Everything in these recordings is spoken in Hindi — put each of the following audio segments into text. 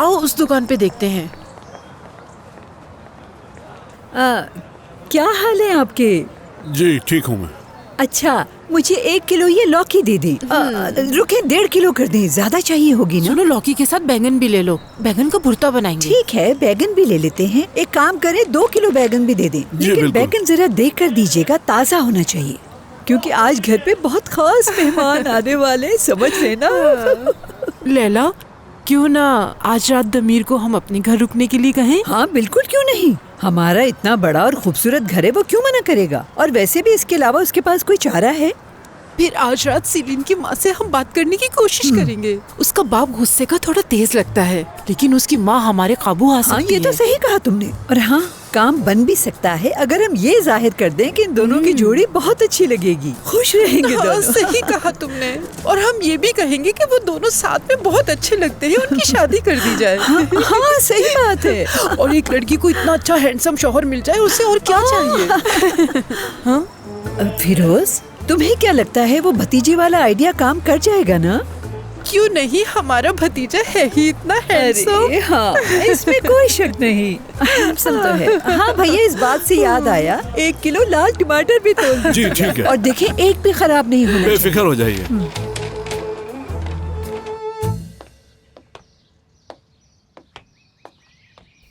आओ उस दुकान पे देखते हैं। क्या हाल है आपके? जी ठीक हूँ मैं। अच्छा, मुझे 1 किलो ये लौकी दे दी। रुके, 1.5 किलो कर दें, ज्यादा चाहिए होगी ना? सुनो, लौकी के साथ बैंगन भी ले लो, बैंगन का भुर्ता बनाएंगे। ठीक है, बैगन भी ले लेते हैं। एक काम करें, 2 किलो बैगन भी दे दें, लेकिन बैगन जरा देख कर दीजिएगा, ताज़ा होना चाहिए, क्योंकि आज घर पे बहुत खास मेहमान आने वाले, समझ लेना। लैला, क्यों ना आज रात दमीर को हम अपने घर रुकने के लिए कहें? हाँ बिल्कुल, क्यों नहीं। हमारा इतना बड़ा और खूबसूरत घर है, वो क्यों मना करेगा। और वैसे भी इसके अलावा उसके पास कोई चारा है। फिर आज रात सीलिन की माँ से हम बात करने की कोशिश करेंगे। उसका बाप गुस्से का थोड़ा तेज लगता है, लेकिन उसकी माँ हमारे काबू आ सकती है। हाँ, ये तो सही कहा तुमने। और हाँ, काम बन भी सकता है अगर हम ये जाहिर कर दें कि इन दोनों की जोड़ी बहुत अच्छी लगेगी, खुश रहेंगे दोनों। सही कहा तुमने। और हम ये भी कहेंगे कि वो दोनों साथ में बहुत अच्छे लगते हैं, उनकी शादी कर दी जाए। हाँ सही बात है। और एक लड़की को इतना अच्छा हैंडसम शौहर मिल जाए, उससे और क्या चाहिए। हाँ? फिरोज, तुम्हें क्या लगता है वो भतीजे वाला आइडिया काम कर जाएगा ना? क्यों नहीं, हमारा भतीजा है ही इतना हैंडसम। हाँ, इसमें कोई शक नहीं, हैंडसम तो है। हाँ भैया, इस बात से याद आया, 1 किलो लाल टमाटर भी तोल दीजिए। जी ठीक है। और देखिए, एक भी खराब नहीं होना चाहिए। बेफिक्र हो जाइए।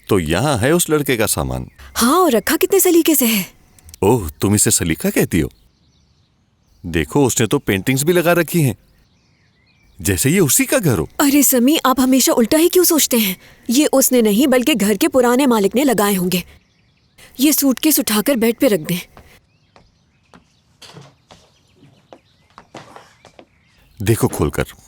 तो यहाँ है उस लड़के का सामान। हाँ, और रखा कितने सलीके से है। ओह, तुम इसे सलीका कहती हो? देखो, उसने तो पेंटिंग्स भी लगा रखी हैं, जैसे ये उसी का घर हो। अरे समी, आप हमेशा उल्टा ही क्यों सोचते हैं। ये उसने नहीं, बल्कि घर के पुराने मालिक ने लगाए होंगे। ये सूटकेस उठाकर बेड पे रख दें। देखो खोलकर।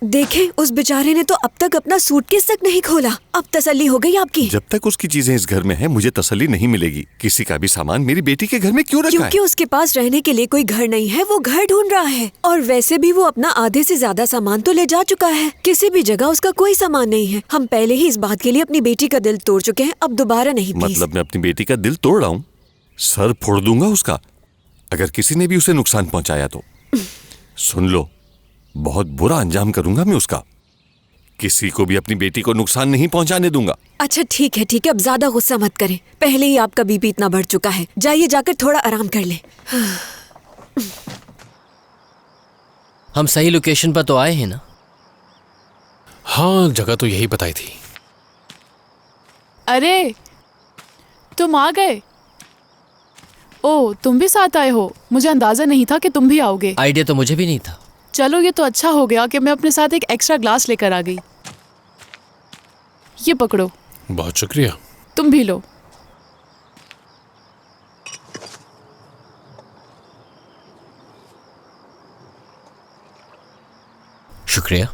देखें, उस बेचारे ने तो अब तक अपना सूटकेस तक नहीं खोला। अब तसल्ली हो गई आपकी? जब तक उसकी चीजें इस घर में हैं, मुझे तसल्ली नहीं मिलेगी। किसी का भी सामान मेरी बेटी के घर में क्यों रखा है? क्योंकि उसके पास रहने के लिए कोई घर नहीं है, वो घर ढूंढ रहा है। और वैसे भी वो अपना आधे से ज्यादा सामान तो ले जा चुका है। किसी भी जगह उसका कोई सामान नहीं है। हम पहले ही इस बात के लिए अपनी बेटी का दिल तोड़ चुके हैं, अब दोबारा नहीं। मतलब मैं अपनी बेटी का दिल तोड़ रहा हूँ? सर फोड़ दूंगा उसका, अगर किसी ने भी उसे नुकसान पहुंचाया तो। सुन लो, बहुत बुरा अंजाम करूंगा मैं उसका। किसी को भी अपनी बेटी को नुकसान नहीं पहुंचाने दूंगा। अच्छा ठीक है, अब ज्यादा गुस्सा मत करें। पहले ही आपका बीपी इतना बढ़ चुका है। जाइए, जाकर थोड़ा आराम कर लें। हम सही लोकेशन पर तो आए हैं ना? हाँ, जगह तो यही बताई थी। अरे, तुम आ गए? ओह, तुम भी साथ आए हो। मुझे अंदाजा नहीं था कि तुम भी आओगे। आइडिया तो मुझे भी नहीं था। चलो, ये तो अच्छा हो गया कि मैं अपने साथ एक एक्स्ट्रा ग्लास लेकर आ गई। ये पकड़ो। बहुत शुक्रिया। तुम भी लो। शुक्रिया।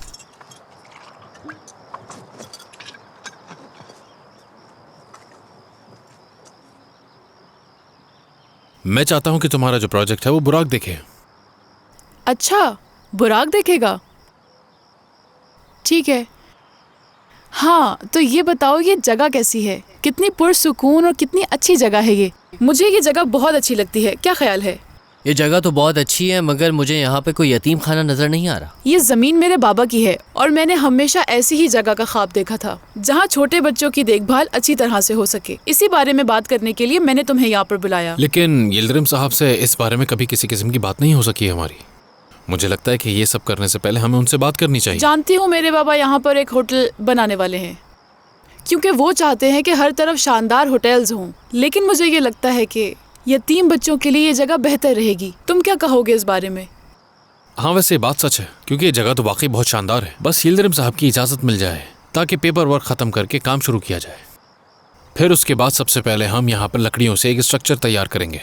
मैं चाहता हूं कि तुम्हारा जो प्रोजेक्ट है वो बुराक देखे। अच्छा, बुराक देखेगा? ठीक है। हाँ, तो ये बताओ, ये जगह कैसी है? कितनी पुरसुकून और कितनी अच्छी जगह है ये। मुझे ये जगह बहुत अच्छी लगती है। क्या ख्याल है? ये जगह तो बहुत अच्छी है, मगर मुझे यहाँ पे कोई यतीम खाना नजर नहीं आ रहा। ये जमीन मेरे बाबा की है और मैंने हमेशा ऐसी ही जगह का ख्वाब देखा था, जहाँ छोटे बच्चों की देखभाल अच्छी तरह से हो सके। इसी बारे में बात करने के लिए मैंने तुम्हें यहाँ पर बुलाया। लेकिन यिल्दिरिम साहब से इस बारे में कभी किसी किस्म की बात नहीं हो सकी है हमारी। मुझे लगता है कि ये सब करने से पहले हमें उनसे बात करनी चाहिए। जानती हूँ, मेरे बाबा यहाँ पर एक होटल बनाने वाले हैं, क्योंकि वो चाहते हैं कि हर तरफ शानदार होटल्स हों। लेकिन मुझे ये लगता है कि यतीम बच्चों के लिए ये जगह बेहतर रहेगी। तुम क्या कहोगे इस बारे में? हाँ, वैसे बात सच है, क्योंकि ये जगह तो वाकई बहुत शानदार है। बस यिल्दिरिम साहब की इजाज़त मिल जाए ताकि पेपर वर्क ख़त्म करके काम शुरू किया जाए। फिर उसके बाद सबसे पहले हम यहाँ पर लकड़ियों से एक स्ट्रक्चर तैयार करेंगे,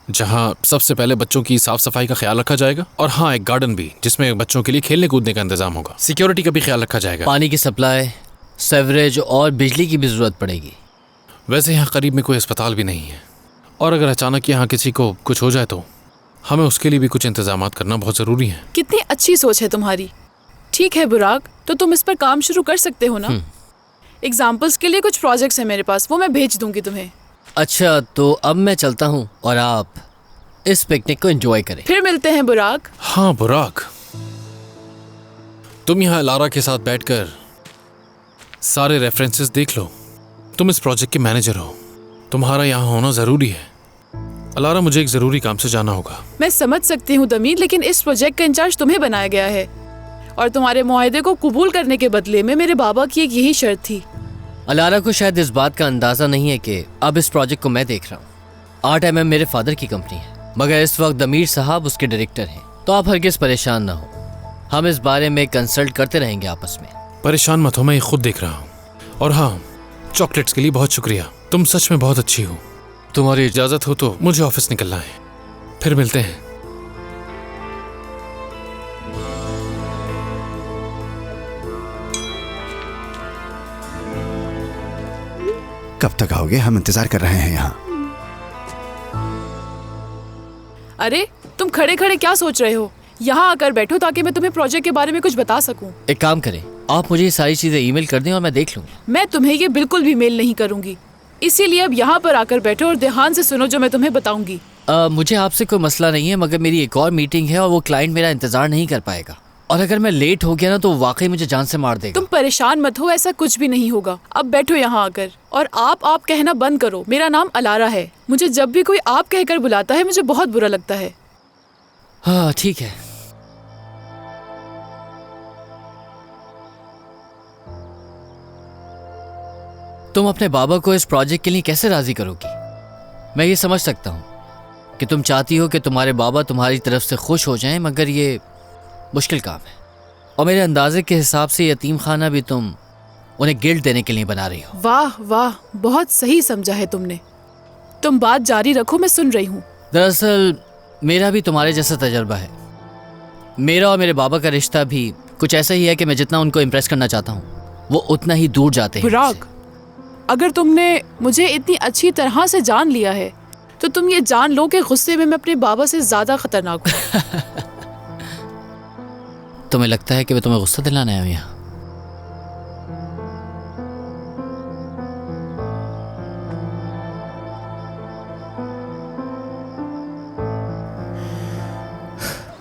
जहाँ सबसे पहले बच्चों की साफ सफाई का ख्याल रखा जाएगा। और हाँ, एक गार्डन भी, जिसमें बच्चों के लिए खेलने कूदने का इंतजाम होगा। सिक्योरिटी का भी ख्याल रखा जाएगा। पानी की सप्लाई, सेवरेज और बिजली की भी जरूरत पड़ेगी। वैसे यहाँ करीब में कोई अस्पताल भी नहीं है, और अगर अचानक यहाँ किसी को कुछ हो जाए तो हमें उसके लिए भी कुछ इंतजाम करना बहुत ज़रूरी है। कितनी अच्छी सोच है तुम्हारी। ठीक है बुराक, तो तुम इस पर काम शुरू कर सकते हो ना? एग्जाम्पल्स के लिए कुछ प्रोजेक्ट्स हैं मेरे पास, वो मैं भेज दूंगी तुम्हें। अच्छा, तो अब मैं चलता हूँ और आप इस पिकनिक को एंजॉय करें। फिर मिलते हैं बुराक। हाँ बुराक, तुम यहाँ लारा के साथ बैठकर सारे रेफरेंसेस देख लो। तुम इस प्रोजेक्ट के मैनेजर हो, तुम्हारा यहाँ होना जरूरी है। अलारा, मुझे एक जरूरी काम से जाना होगा। मैं समझ सकती हूँ दमीर, लेकिन इस प्रोजेक्ट का इंचार्ज तुम्हें बनाया गया है और तुम्हारे मुआहदे को कबूल करने के बदले में मेरे बाबा की एक यही शर्त थी। अलारा को शायद इस बात का अंदाजा नहीं है कि अब इस प्रोजेक्ट को मैं देख रहा हूँ। RMM मेरे फादर की कंपनी है, मगर इस वक्त दमीर साहब उसके डायरेक्टर हैं। तो आप हरगिज परेशान ना हो, हम इस बारे में कंसल्ट करते रहेंगे आपस में। परेशान मत हो, मैं ये खुद देख रहा हूँ। और हाँ, चॉकलेट्स के लिए बहुत शुक्रिया, तुम सच में बहुत अच्छी हो। तुम्हारी इजाजत हो तो मुझे ऑफिस निकलना है, फिर मिलते हैं। कब तक आओगे? हम इंतजार कर रहे हैं यहाँ। अरे तुम खड़े खड़े क्या सोच रहे हो? यहाँ आकर बैठो ताकि मैं तुम्हें प्रोजेक्ट के बारे में कुछ बता सकूं। एक काम करें, आप मुझे ये सारी चीजें ईमेल कर दें और मैं देख लूंगा। मैं तुम्हें ये बिल्कुल भी मेल नहीं करूंगी, इसीलिए अब यहाँ पर आकर बैठो और ध्यान से सुनो जो मैं तुम्हें बताऊंगी। मुझे आपसे कोई मसला नहीं है, मगर मेरी एक और मीटिंग है और वो क्लाइंट मेरा इंतजार नहीं कर पाएगा, और अगर मैं लेट हो गया ना तो वाकई मुझे जान से मार देगा। तुम परेशान मत हो, ऐसा कुछ भी नहीं होगा। अब बैठो यहाँ आकर और आप कहना बंद करो। मेरा नाम अलारा है। मुझे जब भी कोई आप कहकर बुलाता है मुझे बहुत बुरा लगता है। हाँ ठीक है। तुम अपने बाबा को इस प्रोजेक्ट के लिए कैसे राजी करोगी? मैं ये समझ सकता हूँ कि तुम चाहती हो कि तुम्हारे बाबा तुम्हारी तरफ से खुश हो जाएं, मगर ये मुश्किल काम है। और मेरे अंदाजे के हिसाब से यतीम खाना भी तुम उन्हें गिल्ट देने के लिए बना रही हो। वाह वाह, बहुत सही समझा है तुमने। तुम बात जारी रखो, मैं सुन रही हूँ। दरअसल मेरा भी तुम्हारे जैसा तजर्बा है। मेरा और मेरे बाबा का रिश्ता भी कुछ ऐसा ही है कि मैं जितना उनको इम्प्रेस करना चाहता हूँ वो उतना ही दूर जाते हैं। बुराक, अगर तुमने मुझे इतनी अच्छी तरह से जान लिया है तो तुम ये जान लो कि गुस्से में मैं अपने बाबा से ज्यादा खतरनाक हूँ। तुम्हें लगता है कि मैं तुम्हें गुस्सा दिलाने आया हूँ यहाँ?